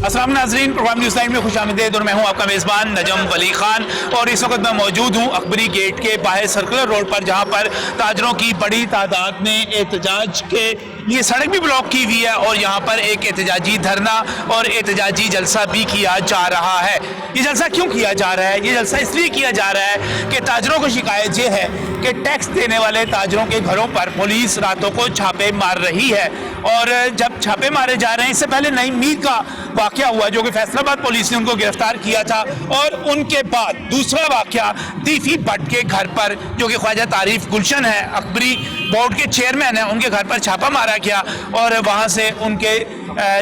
अस्सलाम नाज़रीन, programme news line में खुशामदीद और मैं हूं आपका मेज़बान नजम वली खान। और इस वक्त मैं मौजूद हूं अकबरी गेट के बाहर सर्कुलर रोड पर, जहां पर ताजरों की बड़ी तादाद ने एहतजाज के लिए सड़क भी ब्लॉक की हुई है और यहां पर एक एहतजाजी धरना और एहतजाजी जलसा भी किया जा रहा है। ये जलसा क्यों किया जा रहा है? ये जलसा इसलिए किया जा रहा है कि ताजरों को शिकायत ये है कि टैक्स देने वाले ताजरों के घरों पर पुलिस रातों को छापे मार रही है। और जब छापे मारे जा रहे हैं, इससे पहले नई मीर का वाकया हुआ जो कि फैसलाबाद पुलिस ने उनको गिरफ्तार किया था, और उनके बाद दूसरा वाकया तीफी भट्ट के घर पर, जो कि ख्वाजा तारीफ गुलशन है, अकबरी बोर्ड के चेयरमैन है, उनके घर पर छापा मारा गया और वहां से उनके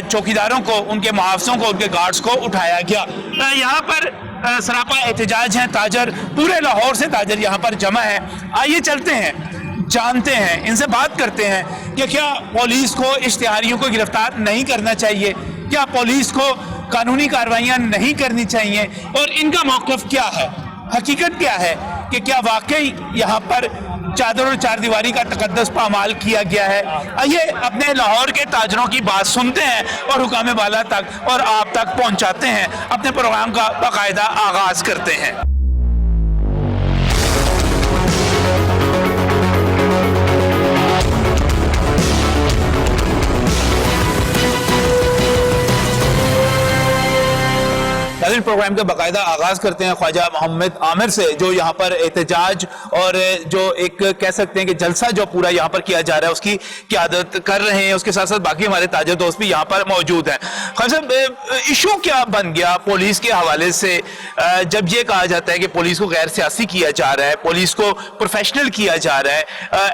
चौकीदारों को, उनके मुहावजों को, उनके गार्ड्स को उठाया गया। यहाँ पर सरापा एहतजाज हैं, ताजर पूरे लाहौर से ताजर यहाँ पर जमा है। आइए चलते हैं, जानते हैं, इनसे बात करते हैं कि क्या पुलिस को इश्तिहारियों को गिरफ्तार नहीं करना चाहिए, क्या पुलिस को कानूनी कार्रवाइयाँ नहीं करनी चाहिए, और इनका मौक़िफ़ क्या है, हकीकत क्या है कि क्या वाकई यहाँ पर चादर और चार दीवारी का तकद्दस पामाल किया गया है। आइए अपने लाहौर के ताजरों की बात सुनते हैं और हुकाम बाला तक और आप तक पहुँचाते हैं, अपने प्रोग्राम का बाकायदा आगाज़ करते हैं। प्रोग्राम का बाकायदा आगाज करते हैं ख्वाजा मोहम्मद आमिर से, जो यहाँ पर एहतजाज और जो एक कह सकते हैं कि जलसा जो पूरा यहाँ पर किया जा रहा है उसकी क़यादत कर रहे हैं। उसके साथ साथ बाकी हमारे ताजर दोस्त भी यहाँ पर मौजूद हैं। ख्वाजा साहब, इशू क्या बन गया पुलिस के हवाले से जब ये कहा जाता है कि पुलिस को गैर सियासी किया जा रहा है, पुलिस को प्रोफेशनल किया जा रहा है,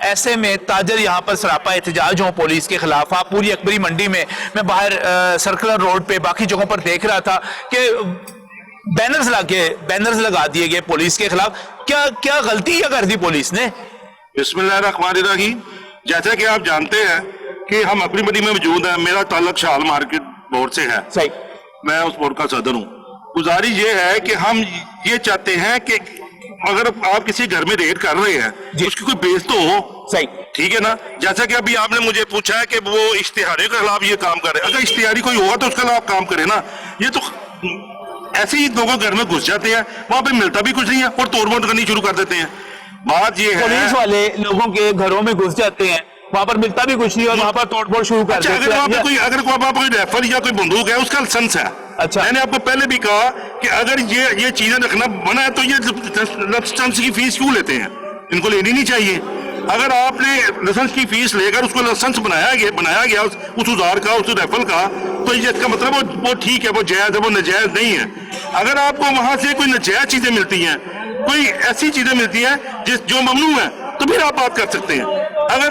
ऐसे में ताजर यहाँ पर सरापा एहतजाज हों पुलिस के खिलाफ। आप पूरी अकबरी मंडी में, मैं बाहर सर्कुलर रोड पे बाकी जगहों पर देख रहा था कि बैनर्स लगा दिए गए पुलिस के खिलाफ। क्या गलती क्या कर दी पुलिस ने? बिस्मिल्लाहिर्रहमानिर्रहीम। जैसा कि आप जानते हैं कि हम अकबरी मंडी में मौजूद हैं, मेरा ताल्लुक शाल मार्केट बोर्ड से है। सही। मैं उस बोर्ड का सदर हूँ। गुजारिश ये है कि हम ये चाहते हैं कि अगर आप किसी घर में रेड कर रहे हैं, उसकी कोई बेस तो हो। सही, ठीक है ना। जैसा कि अभी आपने मुझे पूछा है कि वो इश्तिहारी के खिलाफ ये काम कर रहे हैं, अगर इश्तिहारी कोई होगा तो उसके खिलाफ काम करे ना। ये तो ऐसे ही लोगों घर में घुस जाते हैं, वहां पे मिलता भी कुछ नहीं है और तोड़मोड़ करनी शुरू कर देते हैं। बात ये है, पुलिस वाले लोगों के घरों में घुस जाते हैं, वहां पर मिलता भी कुछ नहीं और वहां पर तोड़फोड़ शुरू कर देते हैं। अगर वहां पे कोई राइफल या कोई बंदूक है, उसका लाइसेंस है। अच्छा, मैंने आपको पहले भी कहा कि अगर ये चीजें रखना मना है तो ये लाइसेंस की फीस क्यों लेते हैं? इनको लेनी नहीं चाहिए। अगर आपने लाइसेंस की फीस लेकर उसको लाइसेंस बनाया गया उस औजार का, उस राइफल का, तो ये इसका मतलब वो ठीक है, वो जायज है, वो नाजायज नहीं है। अगर आपको वहां से कोई नाजायज चीजें मिलती हैं, कोई ऐसी चीजें मिलती हैं जो ममनू है, तो फिर आप बात कर सकते हैं। अगर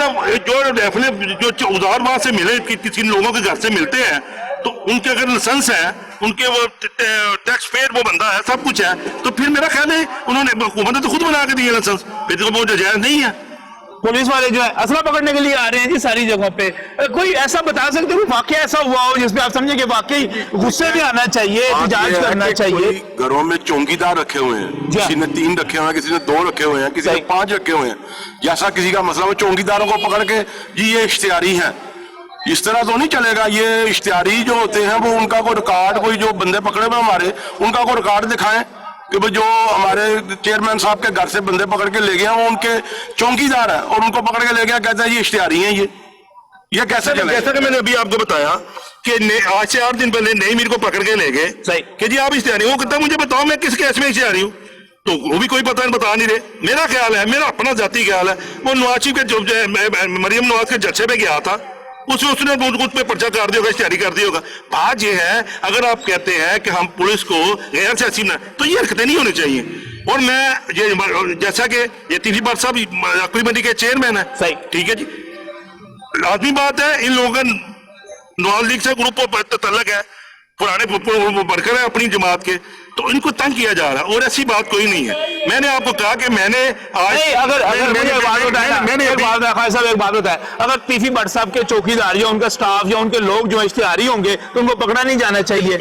जो राइफलें जो औजार वहां से मिले, किसी लोगों के घर से मिलते हैं, तो उनके अगर लाइसेंस है, उनके वो टैक्स पेड वो बंदा है, सब कुछ है, तो फिर मेरा ख्याल है उन्होंने हुकूमत ने तो खुद बना के दिए लाइसेंस, फिर तो वो नाजायज नहीं है। पुलिस वाले जो है असला पकड़ने के लिए आ रहे हैं जी सारी जगहों पे। कोई ऐसा बता सकते हो वाकया ऐसा हुआ हो जिसमें आप समझे कि वाकई गुस्से में आना चाहिए, एहतजाज करना चाहिए? घरों में चौकीदार रखे हुए हैं, किसी ने 3 रखे हुए हैं, किसी ने 2 रखे हुए हैं, किसी ने 5 रखे हुए हैं। जैसा किसी का मसला, वो चौकीदारों को पकड़ के जी ये इश्तिहारी है, इस तरह तो नहीं चलेगा। ये इश्तिहारी जो होते हैं वो उनका कोई रिकॉर्ड, कोई जो बंदे पकड़े हुए हमारे, उनका कोई रिकॉर्ड दिखाएं कि जो हमारे चेयरमैन साहब के घर से बंदे पकड़ के ले गए, वो उनके चौकीदार है और उनको पकड़ के ले गया, कहता है ये इश्तिहारी हैं। ये कैसे चलेगा? जैसा कि मैंने अभी आपको बताया कि आज से 8 दिन पहले नई मीर को पकड़ के ले गए कि जी आप इश्तिहारी। वो कहता मुझे बताओ मैं किस केस में इश्तिहारी हूँ, तो वो भी कोई बता नहीं रहे। मेरा ख्याल है, मेरा अपना जाती ख्याल है, वो नवाज शरीफ के जो मरियम नवाज के जलसे पे गया था, उसने उस पे पर्चा कर दिया होगा, इश्तिहारी कर दिया होगा। बात ये है, अगर आप कहते हैं कि हम पुलिस को गैर सियासी ना, तो ये हरकतें नहीं होनी चाहिए। और मैं ये जैसा कि ये तीफी भट्ट साहब अकबरी मंडी के चेयरमैन है, सही, ठीक है जी, लाजमी बात है इन लोगों का नवाज लीग से ग्रुप तल्लक है, पुराने वर्कर है अपनी जमात के, तो इनको तंग किया जा रहा है और ऐसी बात कोई नहीं है। मैंने आपको कहा कि मैंने आज एक बात बताए, अगर तीफी भट्ट साहब के चौकीदार या उनका स्टाफ या उनके लोग जो इश्तिहारी होंगे तो उनको पकड़ा नहीं जाना चाहिए?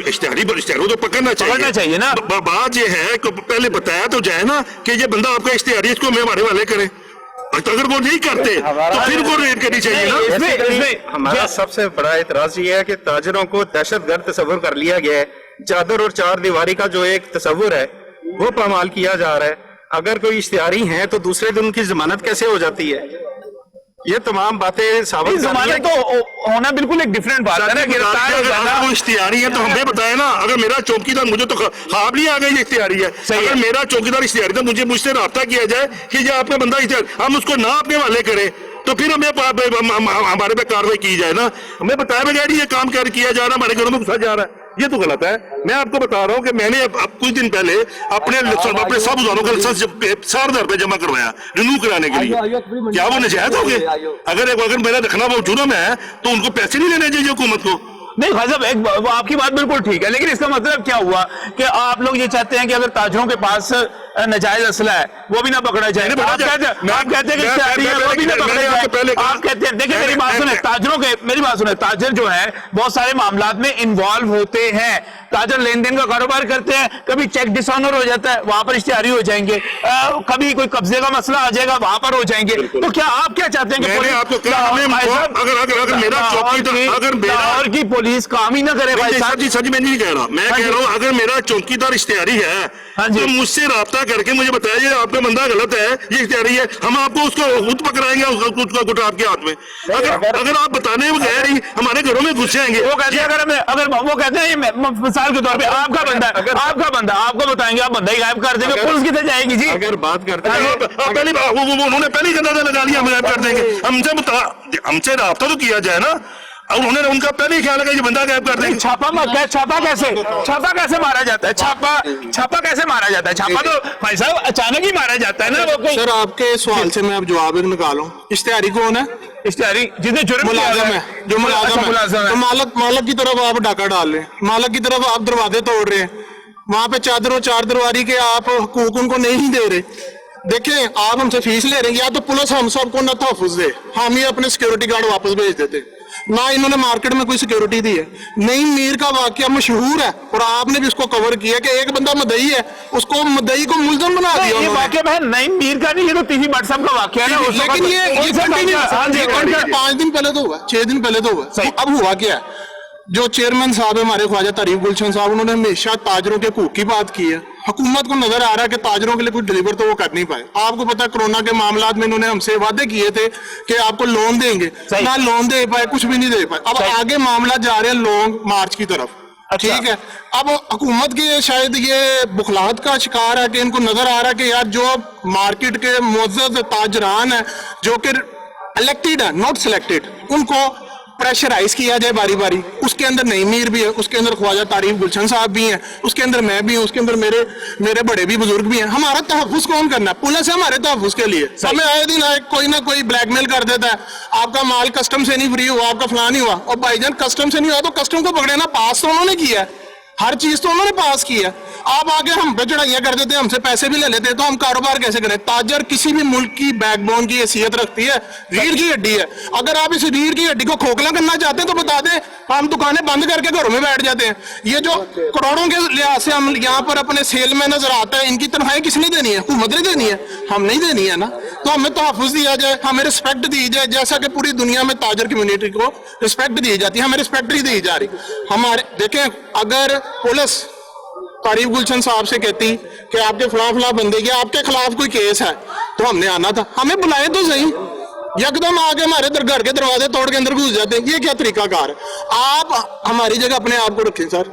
इश्तिहारी तो पकड़ना चाहिए ना। बात ये है कि पहले बताया तो जाए ना कि ये बंदा आपका इश्तिहारी, इसको मैं हमारे वाले करें। اگر وہ نہیں کرتے تو پھر وہ ریڈ کرنی چاہیے نا. ہمارا سب سے بڑا اعتراض یہ ہے کہ تاجروں کو دہشت گرد تصور کر لیا گیا ہے. چادر اور چار دیواری کا جو ایک تصور ہے وہ پامال کیا جا رہا ہے. اگر کوئی اشتہاری ہیں تو دوسرے دن ان کی ضمانت کیسے ہو جاتی ہے؟ یہ تمام باتیں ثابت ضمانت تو ہونا بالکل ایک ڈفرینٹ بات ہے نا. اگر وہ اشتہاری ہے تو ہمیں بتائے نا. اگر میرا چوکیدار, مجھے تو خواب نہیں آ گئی یہ اشتہاری ہے, اگر میرا چوکیدار اشتہاری تھا مجھ سے رابطہ کیا جائے کہ یہ آپ کا بندہ اشتہاری, ہم اس کو نہ اپنے والے کریں تو پھر ہمارے پہ کاروائی کی جائے نا. ہمیں بتایا بغیر یہ کام کیا جا رہا ہے, ہمارے گھروں میں گھسا جا رہا ہے, یہ تو غلط ہے. میں آپ کو بتا رہا ہوں کہ میں نے کچھ دن پہلے اپنے سب اداروں کا لائسنس 60,000 روپے جمع کروایا رینیو کرانے کے لیے. کیا وہ نجائز ہو گئے؟ اگر میرا رکھنا وہ جرم ہے تو ان کو پیسے نہیں لینے چاہیے حکومت کو. نہیں خاصا آپ کی بات بالکل ٹھیک ہے, لیکن اس کا مطلب کیا ہوا کہ آپ لوگ یہ چاہتے ہیں کہ اگر تاجروں کے پاس ناجائز اسلحہ ہے وہ بھی نہ پکڑا جائے. آپ کہتے ہیں کہ اشتہاری ہے وہ بھی نہ پکڑا جائے. آپ کہتے ہیں, دیکھیں میری بات سنیں, تاجروں کے میری بات سنیں, تاجر جو ہے بہت سارے معاملات میں انوالو ہوتے ہیں. تاجر لین دین کا کاروبار کرتے ہیں, کبھی چیک ڈس آنر ہو جاتا ہے وہاں پر اشتہاری ہو جائیں گے, کبھی کوئی قبضے کا مسئلہ آ جائے گا وہاں پر ہو جائیں گے. تو کیا آپ کیا چاہتے ہیں کہ لاہور کی پولیس کام ہی نہ کرے؟ بھائی صاحب جی سچ میں نہیں کہہ رہا, میں کہہ رہا ہوں اگر میرا چوکیدار اشتہاری ہے تو مجھ سے رابطہ کر کے مجھے بتایا آپ کا بندہ غلط ہے, یہ اشتہاری ہے, ہم آپ کو اس کو خود پکڑائیں گے اس کا گٹا آپ کے ہاتھ میں. اگر آپ بتانے بغیر ہی ہمارے گھروں میں گھس جائیں گے. وہ کہتے ہیں اگر وہ کہتے ہیں مثال کے طور پہ آپ کا بندہ ہے, آپ کو بتائیں گے, آپ بندہ ہی غائب کر دیں گے, پولیس کدھر جائے گی؟ جی اگر بات کرتے ہیں انہوں نے پہلے اندازہ لگا لیا ہم غائب کر دیں گے. ہم سے رابطہ تو کیا جائے نا, اور انہوں نے ان کا پہلے ہی خیال ہے کہ یہ بندہ غائب کر دیں گے. چھاپا کیسے مارا جاتا ہے؟ چھاپا کیسے مارا جاتا ہے؟ چھاپا تو بھائی صاحب اچانک ہی مارا جاتا ہے نا. وہ سر آپ کے سوال سے میں اب جواب نکالوں. اشتہاری کون ہے؟ اشتہاری جس نے جرم ملازم ہے, جو ملازم ہے. تو مالک کی طرف آپ ڈاکہ ڈال رہے ہیں, مالک کی طرف آپ دروازے توڑ رہے ہیں, وہاں پہ چادر و چار دیواری کے آپ حقوق ان کو نہیں دے رہے. دیکھیں آپ ہم سے فیس لے رہے ہیں, یا تو پولیس ہم سب کو نہ تحفظ دے, ہم ہی اپنے سیکورٹی گارڈ واپس بھیج دیتے. نہ انہوں نے مارکیٹ میں کوئی سیکورٹی دی ہے. نعیم میر کا واقعہ مشہور ہے اور آپ نے بھی اس کو کور کیا کہ ایک بندہ مدعی ہے, اس کو مدعی کو ملزم بنا دیا. یہ واقعہ میں نعیم میر کا نہیں, یہ تو ٹی وی بٹ صاحب کا واقعہ ہے. لیکن یہ 5 دن پہلے تو ہوا, 6 دن پہلے تو ہوا. اب ہوا کیا ہے, جو چیئرمین صاحب ہمارے خواجہ طریف گلشن صاحب, انہوں نے ہمیشہ تاجروں کے حقوق کی بات کی ہے. حکومت کو نظر آ رہا ہے کہ تاجروں کے لیے کوئی ڈلیور تو وہ کر نہیں پائے. آپ کو پتا کرونا کے معاملات میں انہوں نے ہم سے وعدے کیے تھے کہ آپ کو لون دیں گے, نہ لون دے پائے, کچھ بھی نہیں دے پائے. اب آگے معاملات جا رہے ہیں لانگ مارچ کی طرف. ٹھیک ہے, اب حکومت کے شاید یہ بخلاہٹ کا شکار ہے کہ ان کو نظر آ رہا ہے کہ یار جو مارکیٹ کے معزز تاجران ہیں جو کہ الیکٹڈ ہیں ناٹ سلیکٹڈ, ان کو پریشرائز کیا جائے باری باری. اس کے اندر نعیم میر بھی ہے, اس کے اندر خواجہ طریف گلشن صاحب بھی ہیں, اس کے اندر میں بھی ہوں, اس کے اندر میرے بڑے بھی بزرگ بھی ہیں. ہمارا تحفظ کون کرنا ہے؟ پولیس ہے ہمارے تحفظ کے لیے. ہمیں آئے دن کوئی نہ کوئی بلیک میل کر دیتا ہے, آپ کا مال کسٹم سے نہیں فری ہوا, آپ کا فلاں نہیں ہوا. اور بھائی جان کسٹم سے نہیں ہوا تو کسٹم کو پکڑے نا, پاس تو انہوں نے کیا ہے, ہر چیز تو انہوں نے پاس کی ہے. آپ آگے ہم پہ چڑھائیاں کر دیتے ہیں, ہم سے پیسے بھی لے لیتے ہیں, تو ہم کاروبار کیسے کریں؟ تاجر کسی بھی ملک کی بیک بون کی حیثیت رکھتی ہے, ریڑھ کی ہڈی ہے. اگر آپ اس ریڑھ کی ہڈی کو کھوکھلا کرنا چاہتے ہیں تو بتا دیں, ہم دکانیں بند کر کے گھروں میں بیٹھ جاتے ہیں. یہ جو کروڑوں کے لحاظ سے ہم یہاں پر اپنے سیل میں نظر آتا ہے, ان کی تنخواہیں کس نے دینی ہے؟ حکومت نے دینی ہے, ہم نہیں دینی ہے نا. تو ہمیں تحفظ دیا جائے, ہمیں رسپیکٹ دی جائے, جیسا کہ پوری دنیا میں تاجر کمیونٹی کو رسپیکٹ دی جاتی ہے, ہمیں رسپیکٹ نہیں دی جا رہی. ہمارے دیکھیں, اگر پولیس طریف گلشن صاحب سے کہتی کہ آپ کے فلاں بندے کے آپ کے خلاف کوئی کیس ہے تو ہم نے آنا تھا, ہمیں بلائے تو صحیح. یکدم آگے ہمارے گھر کے دروازے توڑ کے اندر گھس جاتے ہیں, یہ کیا طریقہ کار ہے؟ آپ ہماری جگہ اپنے آپ کو رکھیں سر.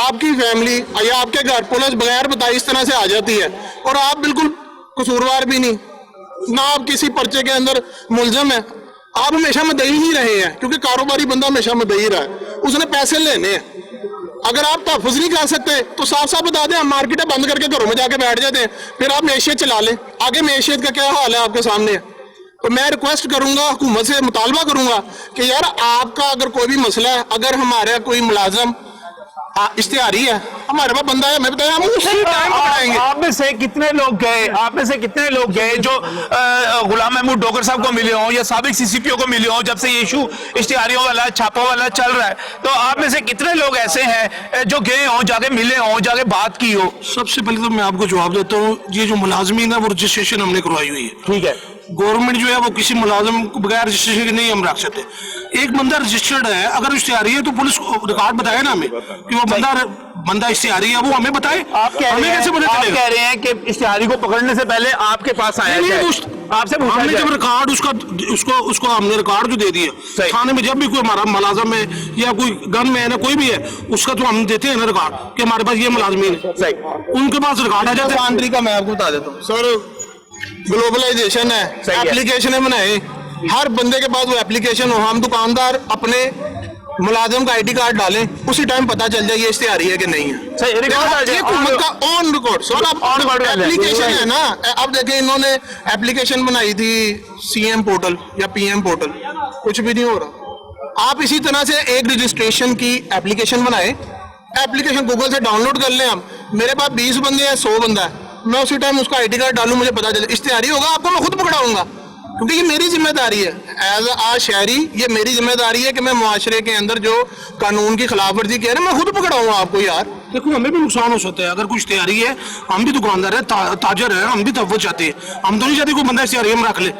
آپ کی فیملی یا آپ کے گھر پولیس بغیر بتائے اس طرح سے آ جاتی ہے, اور آپ بالکل قصوروار بھی نہیں, نہ آپ کسی پرچے کے اندر ملزم ہیں. آپ ہمیشہ مدعی ہی رہے ہیں, کیونکہ کاروباری بندہ ہمیشہ مدعی رہا ہے, اس نے پیسے لینے ہیں. اگر آپ تحفظ نہیں کر سکتے تو صاف صاف بتا دیں, ہم مارکیٹیں بند کر کے گھروں میں جا کے بیٹھ جاتے ہیں, پھر آپ معیشت چلا لیں. آگے معیشت کا کیا حال ہے آپ کے سامنے ہے. تو میں ریکویسٹ کروں گا, حکومت سے مطالبہ کروں گا کہ یار آپ کا اگر کوئی بھی مسئلہ ہے, اگر ہمارا کوئی ملازم इश्तिहारी है, हमारे पास बंदा है, हमें बताया हम उसी टाइम पकड़ाएंगे। आप में से कितने लोग गए जो गुलाम महमूद डोगर साहब को मिले हों या साबिक सीसीपीओ को मिले हों जब से ये इशू इश्तिहारियों वाला छापा वाला चल रहा है, तो आप में से कितने लोग ऐसे हैं जो गए हों, जाके मिले हों, जाके बात की हो? सबसे पहले तो मैं आपको जवाब देता हूँ, ये जो मुलाजमीन है वो रजिस्ट्रेशन हमने करवाई हुई है। ठीक है, गवर्नमेंट जो है वो किसी मुलाजिम को बगैर रजिस्ट्रेशन के नहीं हम रख सकते। एक बंदा रजिस्टर्ड है, अगर इश्तिहारी है तो पुलिस को रिकॉर्ड बताए ना हमें कि वो बंदा इश्तिहारी है, वो हमें बताए। आप कह हमें कैसे पता चलेगा? कह रहे हैं कि इश्तिहारी को पकड़ने से पहले आपके पास आया नहीं, जाए, आपसे पूछा हमने जाए। जब रिकॉर्ड उसको हमने रिकॉर्ड जो दे दिया थाने में, जब भी कोई हमारा मुलाजिम है या कोई गन में है ना कोई भी है, उसका तो हम देते हैं ना रिकॉर्ड कि हमारे पास ये मुलाजमीन है, उनके पास रिकॉर्ड आ जाता है। आंतरिक का मैं आपको बता देता हूँ सर, ग्लोबलाइजेशन है, एप्लीकेशन बनाए, हर बंदे के पास वो एप्लीकेशन हो, हम दुकानदार अपने मुलाजिम का आईडी कार्ड डालें, उसी टाइम पता चल जाए ये इश्तिहारी है कि नहीं है। सही, रिकॉर्ड आ जाए, ये हुकूमत का ऑन रिकॉर्ड सर, आप एप्लीकेशन है ना। अब देखिए इन्होंने एप्लीकेशन बनाई थी सीएम पोर्टल या पीएम पोर्टल, कुछ भी नहीं हो रहा। आप इसी तरह से एक रजिस्ट्रेशन की एप्लीकेशन बनाए, एप्लीकेशन गूगल से डाउनलोड कर लें। हम मेरे पास 20 बंदे हैं, 100 बंदा है, मैं उसी टाइम उसका आईडी कार्ड डालूं, मुझे पता चले इश्तिहारी होगा, आपको मैं खुद पकड़ाऊंगा, क्योंकि ये मेरी जिम्मेदारी है एज आ शहरी। ये मेरी जिम्मेदारी है कि मैं मुआशरे के अंदर जो कानून की खिलाफ वर्जी कह रहे हैं मैं खुद पकड़ाऊंगा आपको। यार देखो हमें भी नुकसान हो सकता है, अगर कुछ तैयारी है, हम भी दुकानदार है, ताजर है, हम भी तवज्जो चाहते हैं, हम तो नहीं चाहते कोई बंदा इश्तिहारी हम रख ले।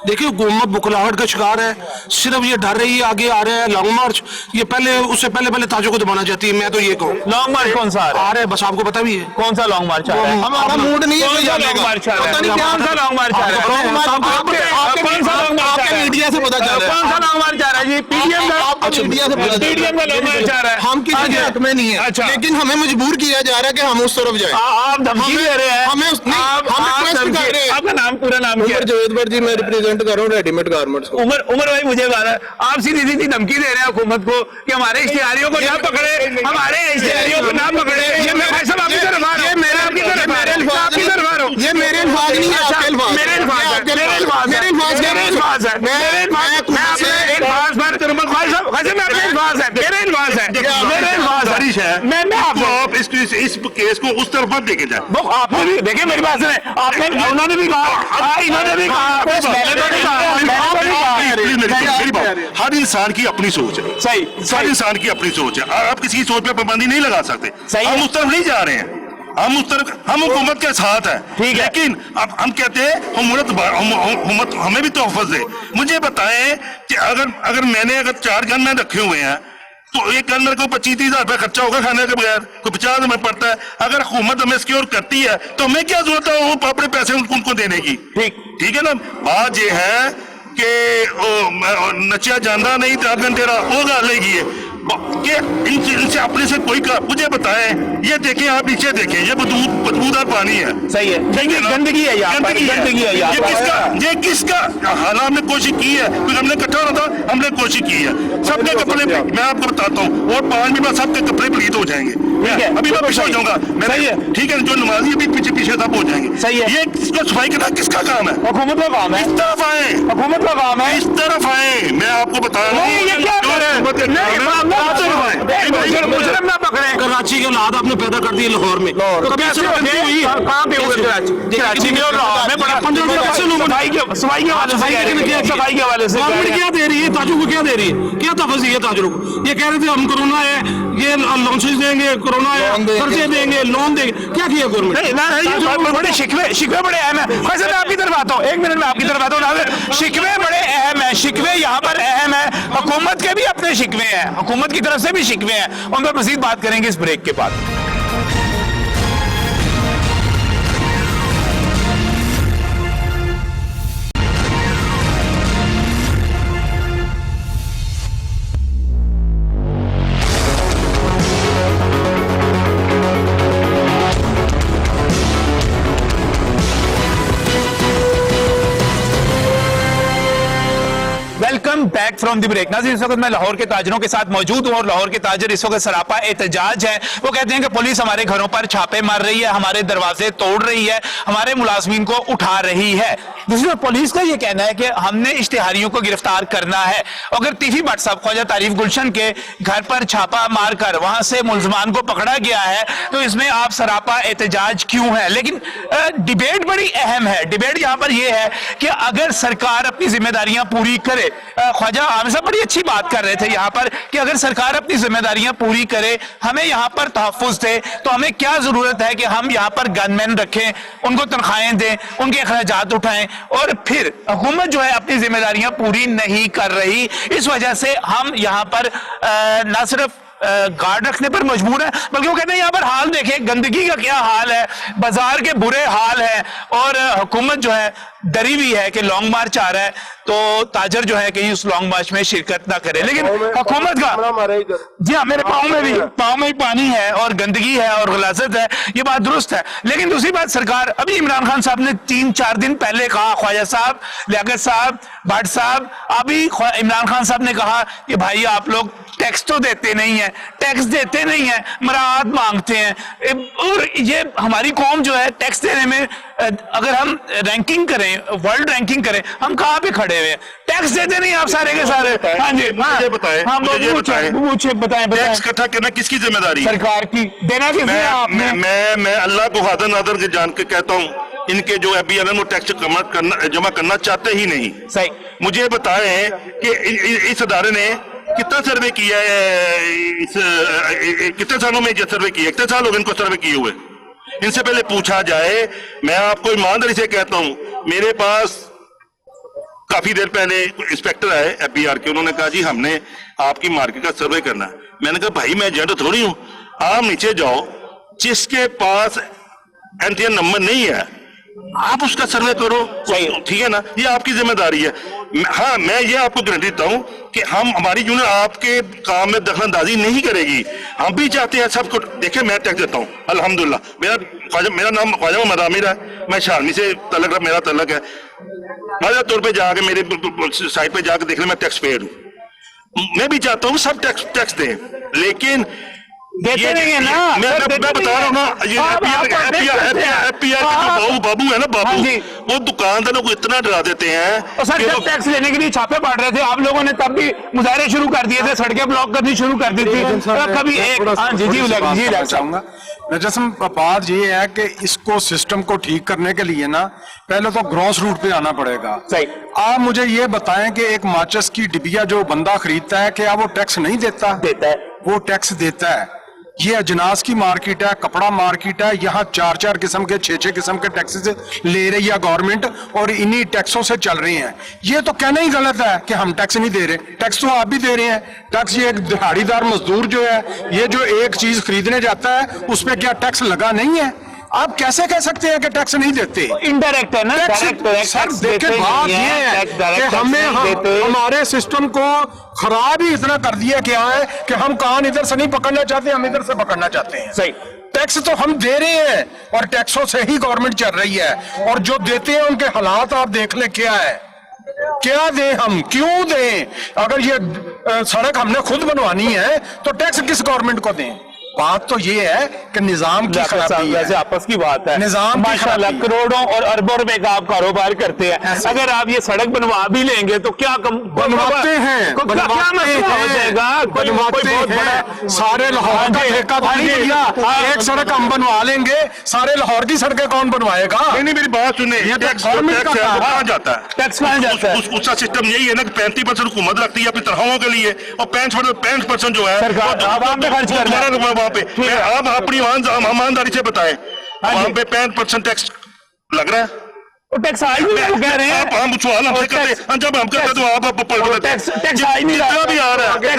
देखिए हुकूमत बुखलाहट का शिकार है, सिर्फ ये डर रही है, आगे आ रहा है लॉन्ग मार्च, ये उससे पहले ताजों को दबाना चाहती है। मैं तो ये कहूँ लॉन्ग मार्च कौन सा आ रहा है, बस आपको पता भी है कौन सा लॉन्ग मार्च आ रहा है? हमारा मूड नहीं है, कौन सा लॉन्ग मार्च आ रहा है? कौन सा लॉन्ग मार्च आ रहा है? कौन सा लॉन्ग मार्च आ रहा है? मीडिया से पता चल रहा है, कौन सा लॉन्ग मार्च आ रहा है जी? पीडीएम का, मीडिया से पता चल पीडीएम का लॉन्ग मार्च आ रहा है। हम किसी के हक में नहीं है, अच्छा। लेकिन हमें मजबूर किया जा रहा है कि हम उस तरफ जाए। आप धमकी दे रहे हैं, हमें रिक्वेस्ट कर रहे हैं। आपका नाम, पूरा नाम क्या है? जवेद भट्ट जी, मैं रिप्रेजेंट कर रहा हूँ रेडीमेड गारमेंट्स को। उमर भाई मुझे बात है, आप सीधी सीधी धमकी दे रहे हैं हुकूमत को कि हमारे इश्तिहारियों को ना पकड़े, हमारे इश्तिहारियों को ना पकड़े। ये मैं भाई साहब आपकी तरफ आ रहा हूं, ये मेरे आपकी तरफ आ रहा हूं, आपकी तरफ आ रहा हूं। ये मेरे अल्फाज नहीं है, आपके अल्फाज। मेरे अल्फाज है, मेरे अल्फाज है, मेरे अल्फाज है, मेरे अल्फाज, मैं अपने अल्फाज पर भाई साहब वैसे मैं अपने अल्फाज है, मेरे अल्फाज है, मेरे अल्फाज बारिश है। मैं आपको आप इस केस को उस तरफ मत देके जाए। वो आपने भी देखे मेरी बात सुने, आपने उन्होंने भी कहा, इन्होंने भी कहा, मैंने तो नहीं कहा, मैंने तो नहीं कहा। मेरी बात, हर इंसान की अपनी सोच है, सही, हर इंसान की अपनी सोच है, आप किसी सोच पे पाबंदी नहीं लगा सकते। हम उस तरफ नहीं जा रहे हैं, हम उस तरफ, हम हुकूमत के साथ हैं, ठीक है। लेकिन अब हम कहते हैं हुकूमत हमें भी तोहफत दे। मुझे बताएं कि अगर मैंने 4 गन मैन रखे हुए हैं तो एक गन मेरे को 25-30 हजार रुपया खर्चा होगा खाने के बगैर, कोई 50 हजार पड़ता है। अगर हुकूमत हमें सिक्योर करती है तो हमें क्या जरूरत है वो अपने पैसे उनको देने की? ठीक है ना। बात ये है कि नचिया जाना नहीं 4 घंटे वो गल है कि इनसे अपने से कोई मुझे बताएं, ये देखें, आप नीचे देखें, ये बदबूदार पानी है। सही है, गंदगी है यहाँ पर, गंदगी है यहाँ पर। ये किसका हाल? हमने कोशिश की है, क्योंकि हमने इकट्ठा होना था, हमने कोशिश की है। सबके कपड़े, मैं आपको बताता हूँ, और 5 मिनट बाद सबके कपड़े पलीत हो जाएंगे। अभी मैं पीछे हो जाऊंगा, ठीक है, जो नमाजी अभी पीछे सब हो जाएंगे। सही है, ये इसको सफाई करना किसका काम है? हुकूमत का काम है। इस तरफ आए, हुकूमत का काम है, इस तरफ आए। मैं आपको बता रहा हूँ, मुजरिम ना पकड़े। कराची के हालात आपने पैदा कर दिए लाहौर में, तो कभी ऐसे हुई कहाँ पे हुए? कराची में और लाहौर में बड़ा 15 दिन कैसे लोग सफाई के हवाले से गवर्नमेंट क्या दे रही है ताजों को? क्या दे रही है? क्या तफसील है ताजरों को? ये कह रहे थे हम कोरोना है, ये लॉन्चेस देंगे, कोरोना है, कर्जे देंगे, लोन देंगे। क्या किया गवर्नमेंट? बड़े शिकवे बड़े अहम है। वैसे मैं आपकी तरफ आता हूँ, 1 मिनट में आपकी तरफ आता हूँ। शिकवे बड़े अहम है, शिकवे यहाँ पर अहम है, हुकूमत के भी अपने शिकवे हैं, हुकूमत की तरफ से भी शिकवे हैं, उन पर मजीद बात करेंगे इस ब्रेक के बाद। Welcome back back from the break. नाज़रीन, इस वक्त मैं लाहौर के ताजरों के साथ मौजूद हूँ और लाहौर के ताजर इस वक्त सरापा एहतजाज है। वो कहते हैं कि पुलिस हमारे घरों पर छापे मार रही है, हमारे दरवाजे तोड़ रही है, हमारे मुलाजमीन को उठा रही है। दूसरी तरफ पुलिस का ये कहना है कि हमने इश्तिहारियों को गिरफ्तार करना है। अगर तीफी भट्ट साहब ख्वाजा तारीफ गुलशन के घर पर छापा मारकर वहां से मुलजमान को पकड़ा गया है, तो इसमें आप सरापा एहतजाज क्यों है? लेकिन डिबेट बड़ी अहम है। डिबेट यहाँ पर यह है कि अगर सरकार अपनी जिम्मेदारियां पूरी करे, ख्वाजा आमिर साहब बड़ी अच्छी बात कर रहे थे यहाँ पर कि अगर सरकार अपनी जिम्मेदारियां पूरी करे, हमें यहाँ पर तहफ्फुज़ दे, तो हमें क्या जरूरत है कि हम यहाँ पर गनमैन रखें, उनको तनख्वाहें दें, उनके अखराजात उठाएं, और फिर हुकूमत जो है अपनी जिम्मेदारियां पूरी नहीं कर रही। इस वजह से हम यहाँ पर न सिर्फ गार्ड रखने पर मजबूर है, बल्कि वो कहते हैं यहाँ पर हाल देखें, गंदगी का क्या हाल है, बाजार के बुरे हाल है, और हुकूमत जो है डरी हुई है कि लॉन्ग मार्च आ रहा है, तो ताजर जो है कहीं उस लॉन्ग मार्च में शिरकत ना करे। लेकिन हुकूमत का, जी हाँ, मेरे पाँव में भी पानी है और गंदगी है और गलाजत है, ये बात दुरुस्त है। लेकिन दूसरी बात, सरकार, अभी इमरान खान साहब ने 3-4 दिन पहले कहा, ख्वाजा साहब, लियाकत साहब, भट्ट साहब, अभी इमरान खान साहब ने कहा कि भाई आप लोग टैक्स तो देते नहीं है, टैक्स देते नहीं है, मराहत मांगते हैं। और ये हमारी कौम जो है टैक्स देने में, अगर हम रैंकिंग करें, वर्ल्ड रैंकिंग करें, हम कहाँ पे खड़े हुए हैं? टैक्स देते नहीं आप सारे के सारे। हाँ जी, मुझे बताएं, हाँ, बताएं टैक्स इकट्ठा करना किसकी जिम्मेदारी है? सरकार की। देना किसने आपने? मैं अल्लाह को हादर नादर के जान के कहता हूँ, इनके जो FBI वो टैक्स जमा करना चाहते ही नहीं। सही। मुझे बताएं कि इस अदारे ने कितना सर्वे किया है, कितने सालों में ये सर्वे किया, कितने साल हो गए इनको सर्वे किए हुए? इनसे पहले पूछा जाए। मैं आपको ईमानदारी से कहता हूँ, मेरे पास काफी देर पहले इंस्पेक्टर आए FBR के, उन्होंने कहा जी हमने आपकी मार्केट का सर्वे करना है। मैंने कहा भाई मैं एजेंट थोड़ी हूँ, आप नीचे जाओ, जिसके पास NTN नंबर नहीं है आप उसका सर्वे करो, ठीक है ना? ये आपकी जिम्मेदारी है। हाँ, मैं ये आपको गारंटी देता हूँ कि हमारी यूनियन आपके काम में दखलंदाजी नहीं करेगी। हम भी चाहते हैं सबको। देखिए मैं टैक्स देता हूँ अल्हम्दुलिल्लाह, मेरा नाम ख्वाजा मोहम्मद आमिर है, मैं शारनी से मेरा तल्लक है। वाज़ेह तौर पे जाके मेरे साइट पे जाकर देख ले, मैं टैक्स पेड हूँ। मैं भी चाहता हूँ सब टैक्स दें, लेकिन देते नहीं है ना। मैं बता रहा हूँ ना, ये FBR के जो बाबू है ना, बाबू, वो दुकानदारों को इतना डरा देते हैं। सर, जब टैक्स लेने के लिए छापे पड़ रहे थे, आप लोगों ने तब भी मुजाहरे शुरू कर दिए थे, सड़कें ब्लॉक करनी शुरू कर दी थी। कभी एक चाहूंगा नजम, बात ये है कि इसको सिस्टम को ठीक करने के लिए ना पहले तो ग्रॉस रूट पे आना पड़ेगा। सही। आप मुझे ये बताएं कि एक माचिस की डिबिया जो बंदा खरीदता है, क्या वो टैक्स नहीं देता? देता है। वो टैक्स देता है। ये अजनास की मार्केट है, कपड़ा मार्केट है, यहाँ 4-4 किस्म के 6-6 किस्म के टैक्सेस ले रही है गवर्नमेंट, और इन्हीं टैक्सों से चल रही हैं। ये तो कहना ही गलत है कि हम टैक्स नहीं दे रहे, टैक्स तो आप भी दे रहे हैं। टैक्स, ये एक दिहाड़ीदार मजदूर जो है, ये जो एक चीज खरीदने जाता है उस पर क्या टैक्स लगा नहीं है? आप कैसे कह सकते हैं कि टैक्स नहीं देते? इनडायरेक्ट है ना, सर देखिए, बात ये है कि हमारे सिस्टम को खराब ही इतना कर दिया क्या है कि हम कान इधर से नहीं पकड़ना चाहते, हम इधर से पकड़ना चाहते हैं। सही। टैक्स तो हम दे रहे हैं और टैक्सों से ही गवर्नमेंट चल रही है, और जो देते हैं उनके हालात आप देख ले क्या है। क्या दें हम, क्यों दें? अगर ये सड़क हमने खुद बनवानी है तो टैक्स किस गवर्नमेंट को दें? बात तो ये है कि निजाम की खराबी है। वैसे आपस की बात है, निजाम माशाल्लाह करोड़ों और अरबों रुपए का आप कारोबार करते हैं। अगर आप ये सड़क बनवा भी लेंगे तो क्या बनवाते हैं, सारे लाहौर का ठेका एक सड़क हम बनवा लेंगे, सारे लाहौर की सड़कें कौन बनवाएगा? नहीं, मेरी बात सुने, टैक्स कहाँ जाता है? टैक्स कहाँ जाता है? उसका सिस्टम यही है ना कि 35% हुकूमत रखती है अपनी तनख्वाहों के लिए, और 65% जो है आवाम पे खर्च करना है। वहाँ पे आप अपनी ईमानदारी से बताएं, वहाँ पे 65% टैक्स लग रहा है। टैक्स आज भी कह रहे हैं, हम सवाल हमसे करते हैं, जब हम करते तो आप टैक्स आई नहीं रहा, भी आ रहा है।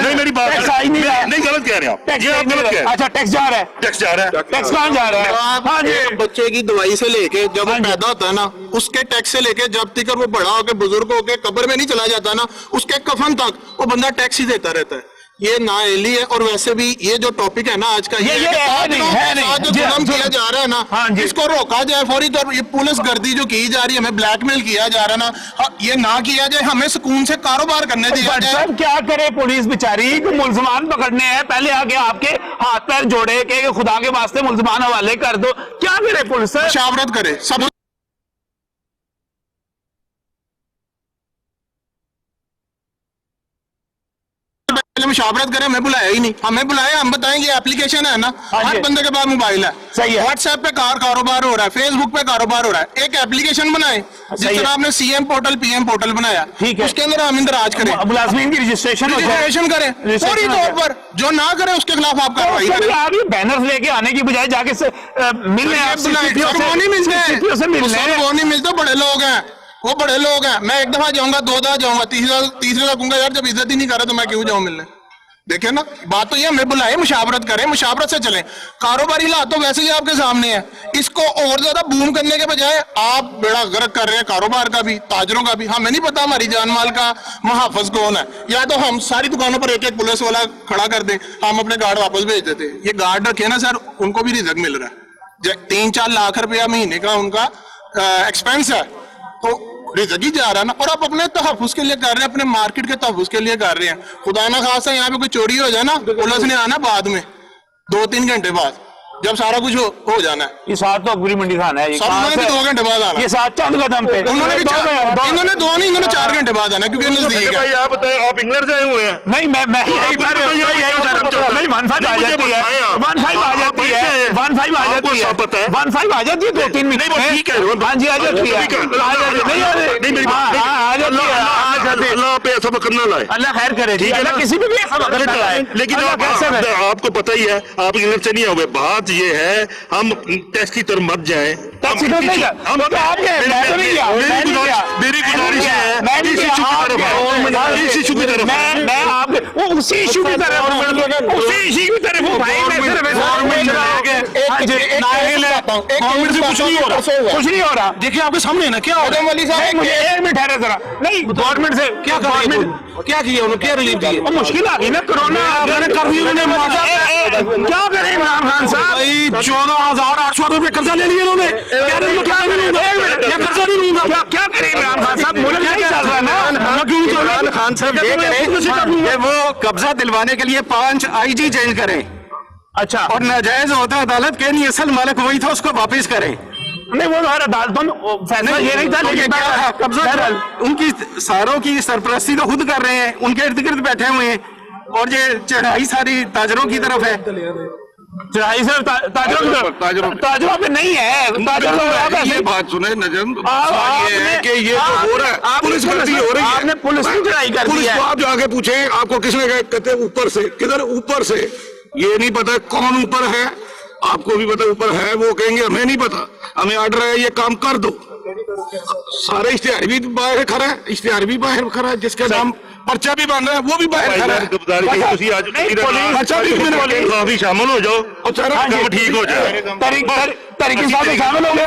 नहीं, मेरी बात नहीं, गलत कह रहे हैं आप, ये आप गलत कह रहे हैं। अच्छा, टैक्स जा रहा है, टैक्स जा रहा है, टैक्स कहाँ जा रहा है? हाँ जी, बच्चे की दवाई से लेके जब वो पैदा होता है ना, उसके टैक्स से लेके जब तक वो बड़ा होके बुजुर्ग होके कब्र में नहीं चला जाता ना, उसके कफन तक वो बंदा टैक्स ही देता रहता है। ये नाअहली है। और वैसे भी ये जो टॉपिक है ना आज का, ये है कि है नहीं, है नहीं। जो जी, जुल्म जी। किया जा रहा है ना, हाँ जी। इसको रोका जाए फौरी तौर पर। ये पुलिस गर्दी जो की जा रही है, हमें ब्लैकमेल किया जा रहा है ना, ये ना किया जाए, हमें सुकून से कारोबार करने दिया बट जाए। सर क्या करे पुलिस बेचारी, मुलजमान पकड़ने हैं, पहले आके आपके हाथ पैर जोड़े के खुदा के वास्ते मुलजमान हवाले कर दो, क्या करे पुलिस? मुशावरत करे सब पहले मुशावरत करें। हमें बुलाया ही नहीं, हमें बुलाया, हम बताएंगे एप्लीकेशन है ना, हाँ हर जी। बंदे के पास मोबाइल है, सही है। व्हाट्सएप पे कारोबार हो रहा है, फेसबुक पे कारोबार हो रहा है। एक एप्लीकेशन बनाए जिस सही है। तरह आपने सीएम पोर्टल पीएम पोर्टल बनाया, ठीक है। उसके अंदर हम इंदराज करें, मुलाजमीन की रजिस्ट्रेशन रजिस्ट्रेशन करें फौरी तौर पर। जो ना करे उसके खिलाफ आप कार्रवाई करें। आप ये बैनर्स लेके आने की बजाय जाके से मिलने आप सर, वो नहीं मिलते हैं, CCTO से मिलने सर, वो नहीं मिलते, बड़े लोग हैं, वो बड़े लोग हैं। मैं एक दफा जाऊंगा, दो दफा जाऊंगा, तीसरे का कहूंगा यार जब इज्जत ही नहीं कर रहा तो मैं क्यों जाऊं मिलने। देखे ना, बात तो ये हमें बुलाए, मुशावरत करें, मुशावरत से चलें। कारोबारी हालात तो वैसे ही आपके सामने है, इसको और ज्यादा बूम करने के बजाय आप बेड़ा गर्क कर रहे हैं कारोबार का भी, ताजरों का भी। हमें नहीं पता हमारी जान माल का मुहाफिज कौन है। या तो हम सारी दुकानों पर एक एक पुलिस वाला खड़ा कर दें, हम अपने गार्ड वापस भेज देते। ये गार्ड रखे ना सर, उनको भी रिजक मिल रहा है, 3-4 लाख रुपया महीने का उनका एक्सपेंस है, तो रिजक ही जा रहा है ना। और आप अपने तहफ़्फ़ुज़ के लिए कर रहे हैं, अपने मार्केट के तहफ़्फ़ुज़ के लिए कर रहे हैं। खुदा ना खासा यहाँ पे कोई चोरी हो जाए ना, पुलिस ने आना बाद में 2-3 घंटे बाद, जब सारा कुछ हो जाना है। ये साथ तो अकबरी मंडी थाना है, सब उन्होंने भी 2 घंटे बाद आना। ये साथ चंद कदम पे उन्होंने भी इन्होंने 2 नहीं, इन्होंने 4 घंटे बाद आना, क्योंकि नजदीक है। भाई आप बताएं, आप इंग्लैंड से आए हुए हैं? नहीं मैं यही कर रहा हूं, नहीं 1-5 आ जाती है, 1-5 आ जाती है, 1-5 आ जाती है, 1-5 आ जाती है 2-3 मिनट में। ठीक है, हाँ जी आ जाती है, अल्लाह पे ऐसा वक्त ना लाए। अल्लाह खैर करे, ठीक है ना, किसी भी ऐसा वक्त ना लाए। लेकिन अल्लाह कैसे करे? आपको पता ही है, आप इंग्लैंड से नहीं आओगे। बात ये है, हम टेस्ट की तरफ मत जाएं। टैक्सी तो नहीं जा- वो तो आप गए, मैं तो नहीं गया, मैं नहीं गया। मेरी गुजारिश है, मैं नहीं इस गया, इशू की आप तरफ गए। आओ, इस इशू की तरफ मैं आप वो उसी इशू की तरफ हूं, उसी इशू की तरफ हूं भाई। मैं सिर्फ गवर्नमेंट से कुछ नहीं हो रहा, कुछ नहीं हो रहा। देखिए आपके सामने है ना, क्या हो रहा है? नहीं, मुझे 1 मिनट ठहरे जरा। नहीं गवर्नमेंट से क्या कर रही है? क्या किया उन्होंने, क्या रिलीफ दिए? वो मुश्किल आ गई ना, कोरोना कर दी उन्होंने। क्या करें इमरान खान साहब? भाई 14,800 रुपए कर्जा ले लिया उन्होंने। क्या नहीं लूंगा, क्या कर्जा नहीं लूंगा? क्या करें इमरान खान साहब? मुल्क नहीं चल रहा ना। इमरान खान साहब ये करें कि वो कब्जा दिलवाने के लिए 5 IG चेंज करें, अच्छा, और नाजायज होता अदालत के नहीं, असल मालिक वही था, उसको वापस करें। नहीं वो हर अदालतों में फैसला ये नहीं था, लेकिन क्या है, कब्जा उनकी सारों की सरपरस्ती तो खुद कर रहे हैं, उनके इर्द गिर्द बैठे हुए हैं, और ये चढ़ाई सारी ताजरों की तरफ है। चढ़ाई से ताजरों पे नहीं है, ताजरों पे आप ये ऐसे बात सुने नजम, आपने- ये है कि ये तो हो रहा है, आपने पुलिस गर्दी हो रही है। आपने पुलिस की चढ़ाई कर दी पुलिस है। को आप जाके पूछे, आपको किसने कहा? कहते ऊपर से। किधर ऊपर से? ये नहीं पता कौन ऊपर है, आपको भी पता ऊपर है, वो कहेंगे हमें नहीं पता, हमें ऑर्डर है, ये काम कर दो। सारे इश्तेहार भी बाहर खड़ा है, इश्तेहार भी बाहर खड़ा है, जिसका नाम पर्चा भी बन रहा है वो भी बाहर खड़ा है। काफी शामिल हो जाओ और सारा काम ठीक हो जाए। तरीके साहब शामिल हो गए।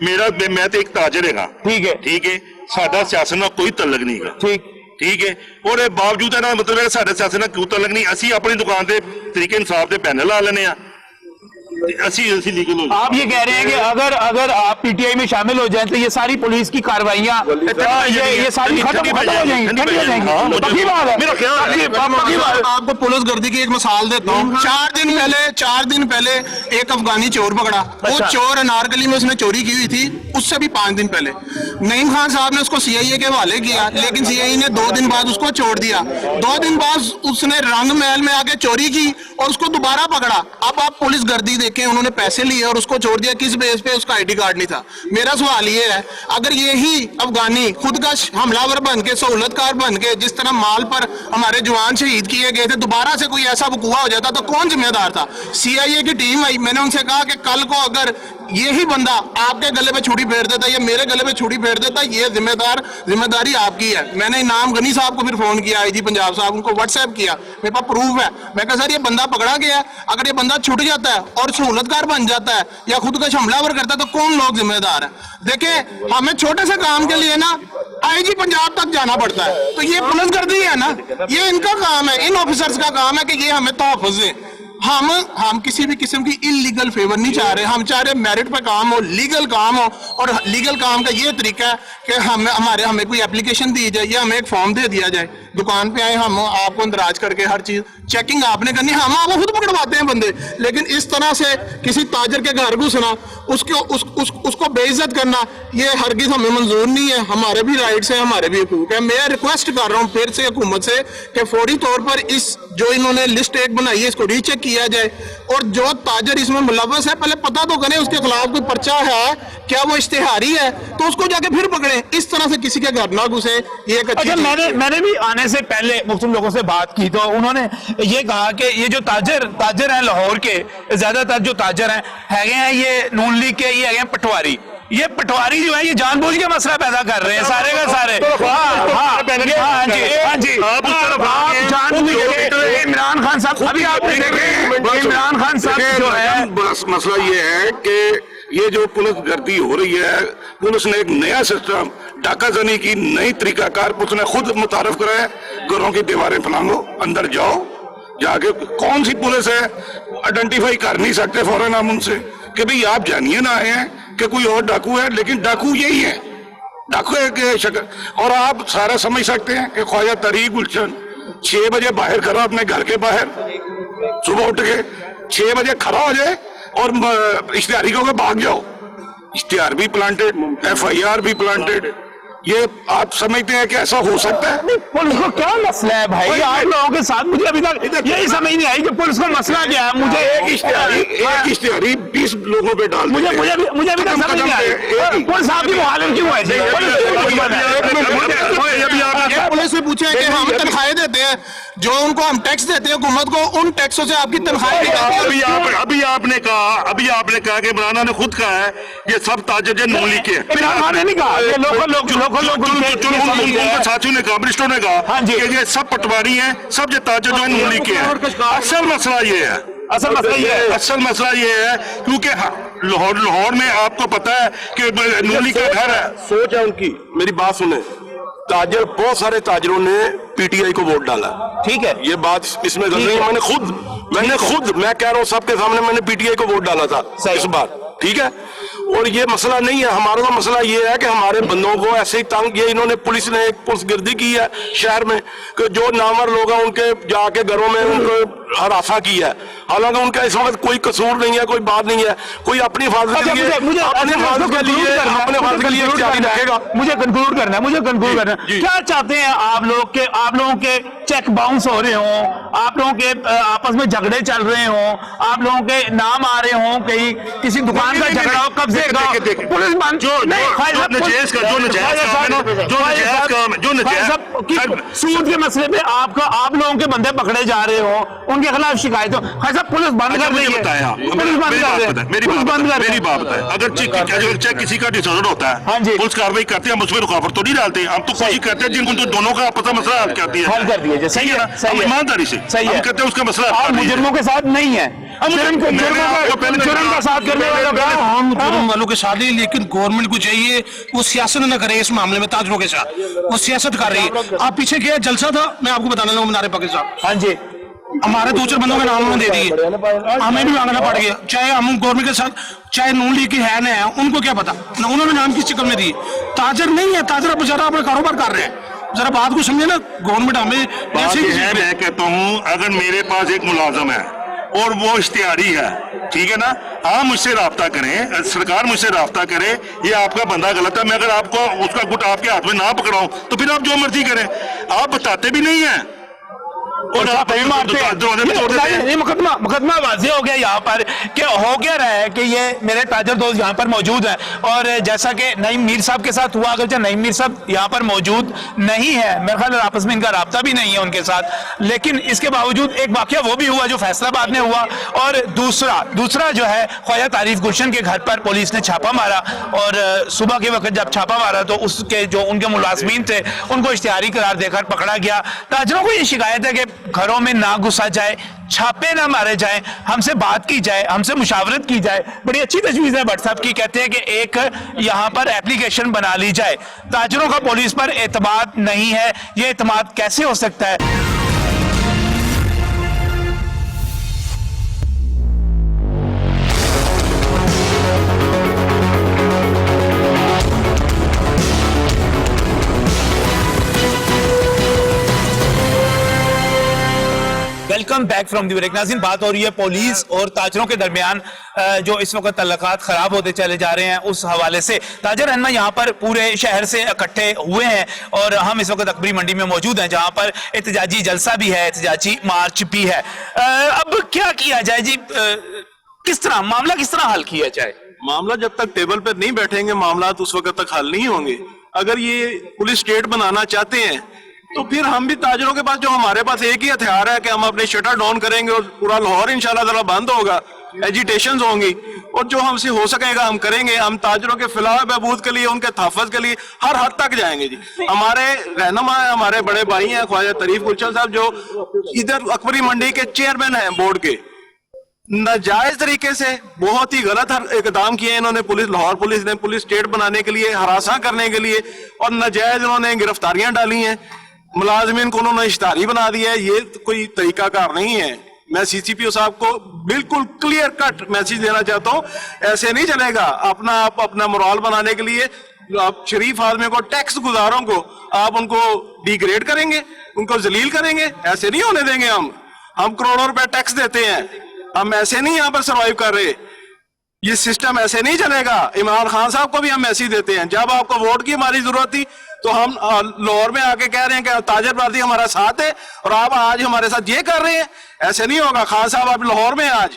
मेरा मैं तो एक ताजर है, ठीक है, ठीक है, साडा सियासत ਨਾਲ ਕੋਈ ਤਲਕ ਨਹੀਂ ਗਾ, ਠੀਕ ਹੈ, ਉਹਦੇ ਬਾਵਜੂਦ ਇਹਦਾ ਮਤਲਬ ਹੈ ਸਾਡੇ ਸਿਆਸਤ ਨਾਲ ਕਿਉਂ ਤਲਕ ਨਹੀਂ? ਅਸੀਂ ਆਪਣੀ ਦੁਕਾਨ ਤੇ ਤਰੀਕੇ ਇਨਸਾਫ ਦੇ ਪੈਨਲ ਲਾ ਲੈਨੇ ਆ, ਅਸੀਂ लीगल हो। आप ये कह रहे हैं कि अगर आप PTI में शामिल हो जाएं तो ये सारी पुलिस की कार्रवाइयां ये सारी खत्म हो जाएंगी, पक्की बात है। मेरा ख्याल है। पक्की बात है। आपको पुलिस गर्दी की एक मिसाल देता हूँ। 4 दिन पहले एक अफगानी चोर पकड़ा। वो चोर अनारकली में उसने चोरी की हुई थी, उससे भी 5 दिन पहले नईम खान साहब ने उसको CIA के हवाले किया, लेकिन CIA ने 2 दिन बाद उसको छोड़ दिया। 2 दिन बाद उसने रंग महल में आके चोरी की और उसको दोबारा पकड़ा। अब आप पुलिस गर्दी देखें, उन्होंने पैसे लिए और उसको छोड़ दिया, किस बेस पे? उसका ID कार्ड नहीं था। मेरा सवाल ये है, अगर यही अफगानी खुद का हमलावर बन के, सहूलतकार बन के, जिस तरह माल पर हमारे जवान शहीद किए गए थे, दोबारा से कोई ऐसा वकूआ हो जाता तो कौन जिम्मेदार था? CIA की टीम आई, मैंने उनसे कहा कि कल को अगर यही बंदा आपके गले पे छुरी फेर देता, या मेरे गले पे छुरी फेर देता, ये जिम्मेदारी आपकी है। मैंने इनाम गनी साहब को फिर फोन किया, आईजी पंजाब साहब, उनको व्हाट्सएप किया, मेरे पास प्रूफ है। मैं कहा सर ये बंदा पकड़ा गया, अगर ये बंदा छूट जाता है और सहूलतकार बन जाता है या खुद का हमलावर करता है तो कौन लोग जिम्मेदार है? देखें, हमें छोटे से काम के लिए ना आईजी पंजाब तक जाना पड़ता है, तो ये पुलिस गर्दी है ना, ये इनका काम है, इन ऑफिसर्स का काम है कि ये हमें तहफ़्फ़ुज़ दें। हम किसी भी किस्म की इलीगल फेवर नहीं चाह रहे, हम चाह रहे मेरिट पे काम हो, लीगल काम हो। और लीगल काम का ये तरीका है कि हमें कोई एप्लीकेशन दी जाए या हमें एक फॉर्म दे दिया जाए, दुकान पे आए हम आपको अंदराज करके हर चीज चेकिंग आपने करनी, हम आपको खुद पकड़वाते हैं बंदे। लेकिन इस तरह से किसी ताजर के घर घुसना, उसको बेइज्जत करना, ये हरगिज हमें मंजूर नहीं है। हमारे भी राइट्स हैं, हमारे भी हुकूक है। मैं रिक्वेस्ट कर रहा हूँ फिर से हुकूमत से कि फौरी तौर पर इस जो इन्होंने लिस्ट एक बनाई है इसको रीचेक किया जाए, और जो ताजर इसमें मुलव्वस है पहले पता तो करें उसके खिलाफ कोई पर्चा है, क्या वो इश्तिहारी है, तो उसको जाके फिर पकड़े। इस तरह से किसी के घर ना घुसे, ये एक अच्छी अच्छा, मैंने भी आने से पहले मुख्तलिफ लोगों से बात की तो उन्होंने ये कहा कि ये जो ताजर हैं लाहौर के, ज्यादातर जो ताजर हैं ये नून लीग के, ये हैं पटवारी। ये पटवारी जो है ये जानबूझ के मसला पैदा कर रहे हैं सारे का सारे। इमरान खान साहब, अभी आपने देखे इमरान खान साहब जो है, बस मसला ये है कि ये जो पुलिस गर्दी हो रही है, पुलिस ने एक नया सिस्टम डाका जनी की नई तरीकाकार पुलिस ने खुद मुतारफ करा है। घरों की दीवारें फलांगो, अंदर जाओ, जाके कौन सी पुलिस है आइडेंटिफाई कर नहीं सकते फौरन हम उनसे कि भाई आप जानिए ना आए हैं कि कोई और डाकू है, लेकिन डाकू यही है, डाकू एक शक्ल। और आप सारा समझ सकते हैं कि ख्वाजा तरीक गुलशन 6 बजे बाहर करो अपने घर के बाहर, सुबह उठ के 6 बजे खड़ा हो जाए और इश्तिहारी को भाग जाओ। इश्तिहार भी प्लांटेड, FIR भी प्लांटेड। ये आप समझते हैं कि ऐसा हो सकता है? पुलिस को क्या मसला है भाई? आप लोगों के साथ मुझे अभी तक यही समझ नहीं आई कि पुलिस को मसला क्या है। मुझे एक इश्तिहारी 20 लोगों पे डाल मुझे अभी तक समझ नहीं आई पुलिस आपकी मुखालिफ क्यों है? पुलिस से पूछे कि हम तनख्वाहें देते हैं, जो उनको हम टैक्स देते हैं हुकूमत को, उन टैक्सों से आपकी तनख्वाहें अभी आपने कहा कि इमरान ने खुद कहा है ये सब ताजर नून लीग के। इमरान खान ने नहीं कहा, साथियों ने कहा, बरिस्टों ने कहा कि ये सब पटवारी हैं, सब ये ताजर जो है नून लीग के हैं। असल मसला ये है, असल मसला ये है क्योंकि लाहौर में आपको पता है कि नून लीग का घर है। सोच है उनकी, मेरी बात सुने, ताजर बहुत सारे ताजरों ने PTI को वोट डाला, ठीक है, ये बात इसमें गलत नहीं। मैं कह रहा हूँ सबके सामने, मैंने PTI को वोट डाला था इस बार, ठीक है। और ये मसला नहीं है हमारा, तो मसला ये है कि हमारे बंदों को ऐसे ही तंग, ये इन्होंने पुलिस ने एक पुलिस गिरदी की है शहर में कि जो नामवर लोग हैं उनके जाके घरों में उनको हरासा की है, हालांकि उनका इस वक्त कोई कसूर नहीं है, कोई बात नहीं है, कोई अपनी हिफाजत के लिए रखेगा। मुझे कंक्लूड करना है, क्या चाहते हैं आप लोगों के चेक बाउंस हो रहे हों, आप लोगों के आपस में झगड़े चल रहे हों, आप लोगों के नाम आ रहे हों, कहीं किसी दुकान का झगड़ा हो, कब्जे का पुलिस सूद के मसले पे आप लोगों के बंदे पकड़े जा रहे हो, उनके खिलाफ शिकायत हो, पुलिस बंद कर रही है। मेरी बात है, अगर किसी का डिसऑर्डर होता है, पुलिस कार्रवाई करते हैं, हम उसमें रुकावट तो नहीं डालते, हम तो कोशिश करते हैं जिनको तो दोनों का आपस में मसला हल करती है, सही है ना, ईमानदारी से हम कहते हैं उसका मसला मुजरिमों के साथ नहीं है, जुर्म का साथ करने हम जुर्म वालों के साथ ही, लेकिन गवर्नमेंट को चाहिए वो सियासत न करे इस मामले में ताजरों के साथ, वो सियासत कर रही है। आप पीछे क्या जलसा था, मैं आपको बताने लगा मीनार पाकिर साहब, हाँ जी, हमारे 2-4 बंदों के नाम उन्होंने दे दिए, हमें भी मांगना पड़ गया, चाहे हम गवर्नमेंट के साथ, चाहे नून लीग की है ना, उनको क्या पता उन्होंने नाम किस चक्कर में दिए। ताजर नहीं है, ताजर बेचारा अपना कारोबार कर रहे हैं, जरा बात को समझे ना, गवर्नमेंट हमें मैं कहता हूँ अगर मेरे पास एक मुलाजम है और वो इश्तिहारी है, ठीक है ना, आप मुझसे राब्ता करें, सरकार मुझसे राब्ता करे, ये आपका बंदा गलत है, मैं अगर आपको उसका गुट आपके हाथ में ना पकड़ाऊं तो फिर आप जो मर्जी करें, आप बताते भी नहीं है, और छापे भी मारते हैं। दरवाजे भी तोड़ देते हैं। नहीं, मुकदमा वाज़ेह हो गया यहाँ पर कि हो क्या रहा है कि ये मेरे ताजर दोस्त यहाँ पर मौजूद हैं, और जैसा कि नईम मीर साहब के साथ हुआ, अगर नईम मीर साहब यहाँ पर मौजूद नहीं है, मेरे ख्याल आपस में इनका राब्ता भी नहीं है उनके साथ, लेकिन इसके बावजूद एक वाकया वो भी हुआ जो फैसलाबाद में हुआ, और दूसरा जो है ख्वाजा तारीफ गुलशन के घर पर पुलिस ने छापा मारा, और सुबह के वक्त जब छापा मारा तो उसके जो उनके मुलाजमीन थे उनको इश्तिहारी करार देकर पकड़ा गया। ताजरों को ये शिकायत है कि घरों में ना घुसा जाए, छापे ना मारे जाएं, हमसे बात की जाए, हमसे मुशावरत की जाए। बड़ी अच्छी तजवीज़ है भट्ट साहब की, कहते हैं कि एक यहाँ पर एप्लीकेशन बना ली जाए। ताजरों का पुलिस पर एतमाद नहीं है, ये एतमाद कैसे हो सकता है? Welcome back from the break. नाज़रीन, बात हो रही है पुलिस और ताजरों के दरमियान जो इस वक्त तल्लुकात खराब होते चले जा रहे हैं, उस हवाले से ताजर रहनुमा यहाँ पर पूरे शहर से इकट्ठे हुए हैं, और हम इस वक्त अकबरी मंडी में मौजूद हैं जहाँ पर एहतजाजी जलसा भी है, एहतजाजी मार्च भी है। अब क्या किया जाए जी, किस तरह हल किया जाए? मामला जब तक टेबल पर नहीं बैठेंगे मामला उस वक्त तक हल नहीं होंगे। अगर ये पुलिस स्टेट बनाना चाहते हैं तो फिर हम भी ताजरों के पास, जो हमारे पास एक ही हथियार है कि हम अपने शटर डाउन करेंगे और पूरा लाहौर इंशाल्लाह ताला बंद होगा, एजिटेशंस होंगी, और जो हमसे हो सकेगा हम करेंगे। हम ताजरों के फिलहाल बहबूद के लिए, उनके तहफ़्फ़ुज़ के लिए हर हद तक जाएंगे जी। हमारे रहनुमा है, हमारे बड़े भाई हैं ख्वाजा तारीफ गुलशन साहब, जो इधर अकबरी मंडी के चेयरमैन हैं बोर्ड के, नाजायज तरीके से बहुत ही गलत इकदाम किए इन्होंने। लाहौर पुलिस ने पुलिस स्टेट बनाने के लिए, हरासा करने के लिए, और नाजायज इन्होंने गिरफ्तारियां डाली हैं, मुलाजमीन को उन्होंने इश्तारी बना दिया है। ये कोई तरीकाकार नहीं है। मैं सीसीपीओ साहब को बिल्कुल क्लियर कट मैसेज देना चाहता हूँ, ऐसे नहीं चलेगा। अपना मोरल बनाने के लिए आप शरीफ आदमी को, टैक्स गुजारों को आप उनको डिग्रेड करेंगे, उनको जलील करेंगे, ऐसे नहीं होने देंगे। हम करोड़ों रुपए टैक्स देते हैं, हम ऐसे नहीं यहाँ पर सर्वाइव कर रहे। ये सिस्टम ऐसे नहीं चलेगा। इमरान खान साहब को भी हम मैसेज देते हैं, जब आपको वोट की हमारी जरूरत थी तो हम लाहौर में आके कह रहे हैं कि ताजर बरादरी हमारा साथ है, और आप आज हमारे साथ ये कर रहे हैं, ऐसे नहीं होगा। खान साहब आप लाहौर में आज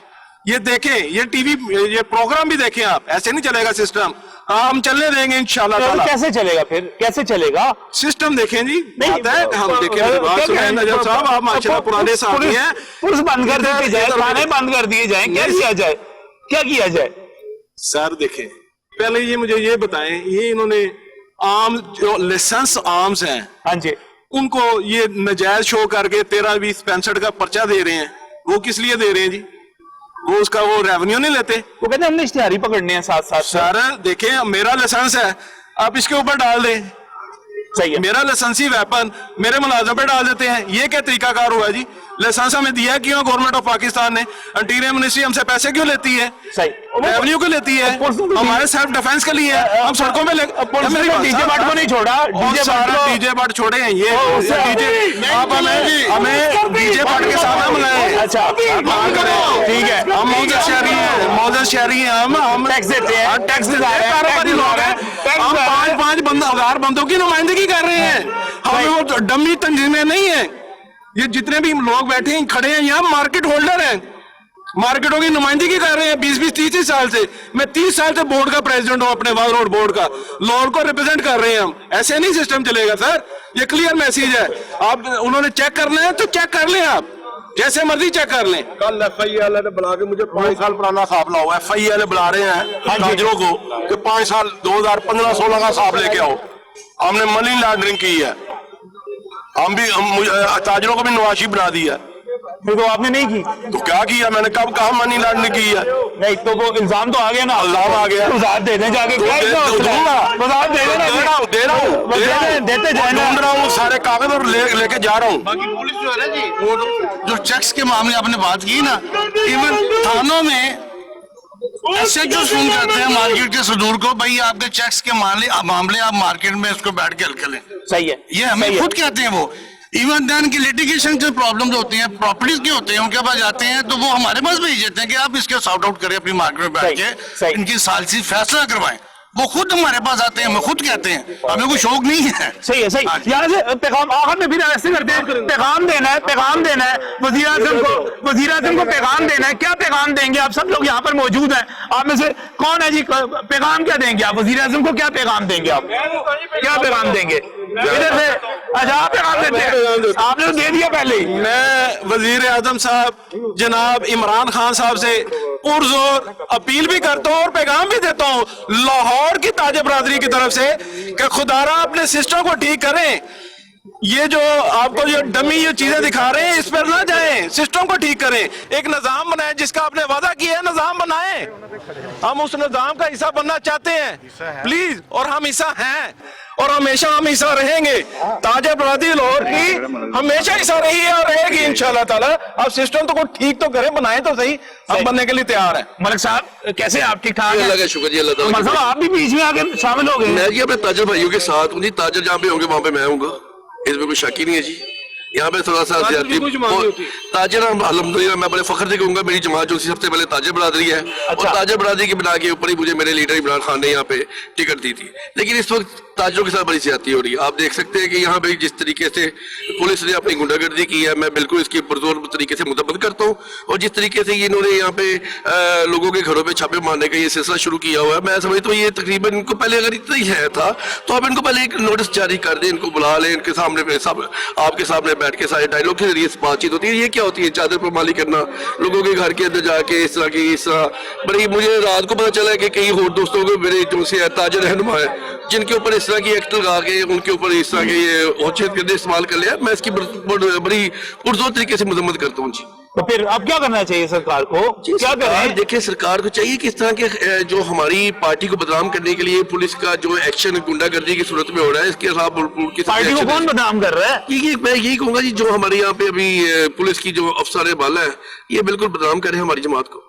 ये देखें, ये टीवी ये प्रोग्राम भी देखें आप, ऐसे नहीं चलेगा सिस्टम। हम चलने देंगे इंशाल्लाह ताला। कैसे चलेगा फिर, कैसे चलेगा सिस्टम? देखें जी, बात है हम देखें, नजर साहब आप माशाल्लाह पुराने साथी हैं। पुलिस बंद कर दी जाए, थाने बंद कर दिए जाए, क्या किया जाए, क्या किया जाए? सर देखें, पहले ये मुझे ये बताएं, ये इन्होंने आम जो लाइसेंस आर्म्स हैं, हाँ जी, उनको ये नजायज शो करके 13-20-65 का पर्चा दे रहे हैं। वो किस लिए दे रहे हैं जी? वो उसका वो रेवेन्यू नहीं लेते। वो कहते हैं हमने इश्तिहारी पकड़ने हैं साथ साथ। सर देखें, मेरा लाइसेंस है, आप इसके ऊपर डाल दें। सही है, मेरा लाइसेंसी वेपन मेरे मुलाजम पे डाल देते हैं। ये क्या तरीकाकार हुआ जी? लाइसेंस हमें दिया क्यों गवर्नमेंट ऑफ पाकिस्तान ने? इंटीरियर मिनिस्ट्री हमसे पैसे क्यों लेती है? सही, रेवेन्यू क्यों लेती है? हमारे सेल्फ डिफेंस के लिए हम सड़कों में डीजे बाट को नहीं छोड़ा, डीजे बाट छोड़े हैं। ये आप हमें डीजे बाट के सामने मिलाएं। अच्छा ठीक है, हम मौजूद शहरी हैं, मौजूद शहरी हैं, हम टैक्स देते हैं, टैक्स देते हैं, कारोबारी लोग हैं। हम 5-5 हजार बंदों की नुमाइंदगी कर रहे हैं। हम वो डमी तंजीमें नहीं है। ये जितने भी लोग बैठे हैं, खड़े हैं, यहाँ मार्केट होल्डर हैं, मार्केटों की नुमाइंदगी कर रहे हैं 20-30 साल से। मैं 30 साल से बोर्ड का प्रेसिडेंट हूँ, अपने वाल रोड बोर्ड का। लाहौर को रिप्रेजेंट कर रहे हैं हम। ऐसे नहीं सिस्टम चलेगा सर, ये क्लियर मैसेज है। आप उन्होंने चेक करना है तो चेक कर लें, आप जैसे मर्जी चेक कर लें। कल FIA ने बुला के मुझे 5 साल पुराना हिसाब लाओ। FIA ने बुला रहे हैं ताजरों को कि 5 साल 2015-16 का हिसाब लेके आओ। हमने मनी लॉन्ड्रिंग की है, हम भी ताजरों को भी नवाशी बना दी है। तो आपने नहीं की तो क्या किया? मैंने कब कहा मनी लॉन्ड्रिंग की है? नहीं तो वो इल्जाम तो आ गया ना, इल्जाम आ गया। उधार दे दें जाके, क्या उधार दे देते जाए, ढूंढ रहा हूँ सारे कागज और लेके जा रहा हूँ। पुलिस जो है ना जी, वो जो चेक्स के मामले आपने बात की ना, इवन थानों में ऐसे जो फोन करते हैं मार्केट के सदूर को, भाई आपके चेक्स के मामले आप मार्केट में उसको बैठ के हल कर लें। सही है, ये हमें खुद कहते हैं वो। इवन देन की लिटिगेशन जो प्रॉब्लम होती हैं, प्रॉपर्टीज के होते हैं, उनके पास जाते हैं तो वो हमारे पास भेज देते हैं कि आप इसके सॉर्ट आउट करें अपनी मार्केट में बैठ के, इनकी सालसी फैसला करवाएं। वो खुद हमारे पास आते हैं, हमें खुद कहते हैं, हमें कोई शौक नहीं है। सही है, सही। यहाँ से पैगाम आखिर में फिर ऐसे करते हैं, पैगाम देना है वजीर आजम को पैगाम देना है। क्या पैगाम देंगे आप? सब लोग यहाँ पर मौजूद हैं, आप में से कौन है जी? पैगाम क्या देंगे आप वजीर आजम को? क्या पैगाम देंगे आप? क्या पैगाम देंगे इधर से? अच्छा, आप पैगाम देते हैं, आपने तो दे दिया पहले ही। मैं वजीर आजम साहब जनाब इमरान खान साहब से पुरजोर अपील भी करता हूँ और पैगाम भी देता हूँ लाहौर की ताजे बरादरी की तरफ से कि खुदारा अपने सिस्टम को ठीक करें। ये जो आपको जो डमी ये चीजें दिखा रहे हैं इस पर ना जाएं, सिस्टम को ठीक करें, एक निजाम बनाएं जिसका आपने वादा किया है, निजाम बनाएं। हम उस निजाम का हिस्सा बनना चाहते हैं प्लीज, और हम हिस्सा हैं और हमेशा हम हिस्सा रहेंगे। ताजा बरादरी लाहौर की हमेशा हिस्सा रही है और रहेगी इंशाल्लाह ताला। आप सिस्टम तो को ठीक तो करें, बनाएं तो सही, हम बनने के लिए तैयार हैं। मलिक साहब कैसे आप? ठीक ठाक अल्लाह का शुक्र जी, अल्लाह ताला मलिक साहब आप भी बीच में आके शामिल हो गए। मैं जी अपने ताजर भाइयों के साथ हूँ जी, ताजर जहाँ पे होंगे वहाँ पे मैं हूँगा, इसमें कोई शक ही नहीं है जी। यहाँ पे थोड़ा सा ताजर अल्हम्दुलिल्लाह मैं बड़े फख्र से कहूँगा मेरी जमात जो सबसे पहले ताजर बरादरी है। और ताजर बरादरी की बिना के ऊपर ही मुझे मेरे लीडर इमरान खान ने यहाँ पे टिकट दी थी। लेकिन इस वक्त ताजरों के साथ बड़ी ज्यादती हो रही है। आप देख सकते हैं कि यहाँ पे जिस तरीके से पुलिस ने अपनी गुंडागर्दी की है, मैं बिल्कुल इसकी पुरजोर तरीके से मुतब्बत करता हूँ। और जिस तरीके से इन्होंने यहाँ पे लोगों के घरों पे छापे मारने का ये सिलसिला शुरू किया हुआ है, मैं समझता हूँ ये तकरीबन इनको पहले अगर इतना ही है था तो आप इनको पहले एक नोटिस जारी कर दें, इनको बुला लें, इनके सामने सब आपके सामने बैठ के सारे डायलॉग के जरिए बातचीत होती है। ये क्या होती है? चादर पर माली करना, लोगों के घर के अंदर जाके इस तरह बड़ी। मुझे रात को पता चला कि कई और दोस्तों को मेरे जो से ताजर रहनुमा है जिनके ऊपर इस तरह की एक्ट लगा के उनके ऊपर इस तरह के ये औचित्य करने इस्तेमाल कर लिया। मैं इसकी बड़ी पुरजोर तरीके से मजम्मत करता हूँ जी। तो फिर अब क्या करना चाहिए सरकार को? क्या करें? देखिए सरकार को चाहिए कि इस तरह के जो हमारी पार्टी को बदनाम करने के लिए पुलिस का जो एक्शन गुंडागर्दी की सूरत में हो रहा है, इसके खिलाफ पार्टी को कौन बदनाम कर रहा है? मैं यही कहूंगा जी, जो हमारे यहाँ पे अभी पुलिस की जो अफसर बाला है ये बिल्कुल बदनाम कर रहे हैं हमारी जमात को,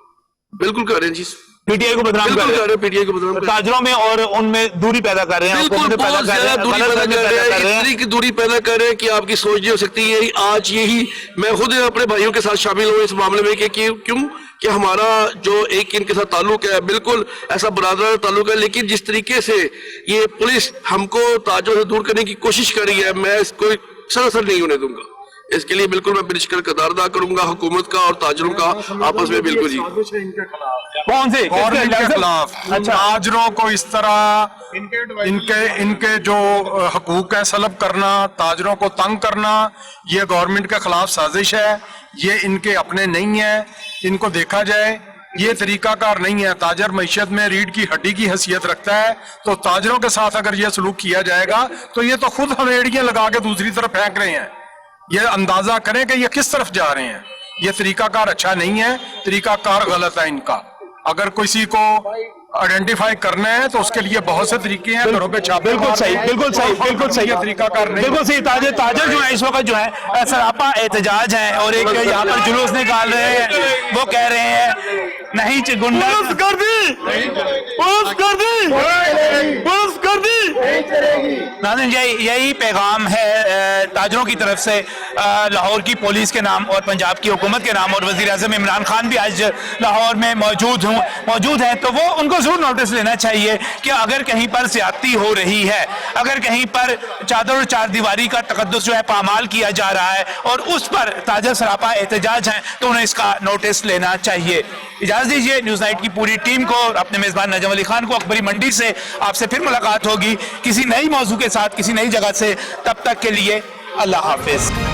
बिल्कुल कर रहे हैं जी। पीटीआई को बदनाम कर रहे हैं, पीटीआई को बदनाम कर रहे हैं, ताजरों में और उनमें दूरी पैदा कर रहे हैं, बिल्कुल बहुत ज्यादा दूरी पैदा कर रहे हैं, इतनी की दूरी पैदा कर रहे हैं कि आपकी सोच नहीं हो सकती है। आज यही मैं खुद अपने भाइयों के साथ शामिल हूँ इस मामले में कि क्यों कि हमारा जो एक इनके साथ ताल्लुक है बिल्कुल ऐसा बरादराना ताल्लुक है, लेकिन जिस तरीके से ये पुलिस हमको ताजों से दूर करने की कोशिश कर रही है, मैं इसको सरासर नहीं होने दूंगा। इसके लिए बिल्कुल मैं परिष्कार कदार अदा करूंगा हुकूमत का और ताजरों का आपस में बिल्कुल जी। कौन से गवर्नमेंट के खिलाफ अच्छा ताजरों को इस तरह इनके जो हकूक है सलब करना, ताजरों को तंग करना, ये गवर्नमेंट के खिलाफ साजिश है। ये इनके अपने नहीं है, इनको देखा जाए ये तरीकाकार नहीं है। ताजर मईशत में रीढ़ की हड्डी की हैसियत रखता है, तो ताजरों के साथ अगर ये सलूक किया जाएगा तो ये तो खुद हमें एड़ियां लगा के दूसरी तरफ फेंक रहे हैं। ये अंदाजा करें कि ये किस तरफ जा रहे हैं। ये तरीकाकार अच्छा नहीं है, तरीकाकार गलत है इनका। अगर किसी को आइडेंटिफाई करना है तो उसके लिए बहुत से तरीके हैं, घरों पे छापे। बिल्कुल सही, बिल्कुल सही, बिल्कुल सही तरीकाकार नहीं, बिल्कुल सही। ताजर जो है इस वक्त जो है सरापा एहतजाज है और एक यहाँ पर जुलूस निकाल रहे हैं। वो कह रहे हैं नहीं गुंडा कर दी, कर दी। नाज़रीन यही पैगाम है ताजरों की तरफ से लाहौर की पुलिस के नाम और पंजाब की हुकूमत के नाम। और वज़ीर आज़म इमरान खान भी आज लाहौर में मौजूद हैं, तो वो उनको जरूर नोटिस लेना चाहिए कि अगर कहीं पर ज्यादती हो रही है, अगर कहीं पर चादर और चार दीवारी का तकद्दुस जो है पामाल किया जा रहा है और उस पर ताजा सरापा एहतजाज है, तो उन्हें इसका नोटिस लेना चाहिए। इजाजत दीजिए, न्यूज़ नाइट की पूरी टीम को और अपने मेजबान नजम अली खान को अकबरी मंडी से आपसे फिर मुलाकात होगी किसी नई मौजू के साथ, किसी नई जगह से। तब तक के लिए अल्लाह हाफिज।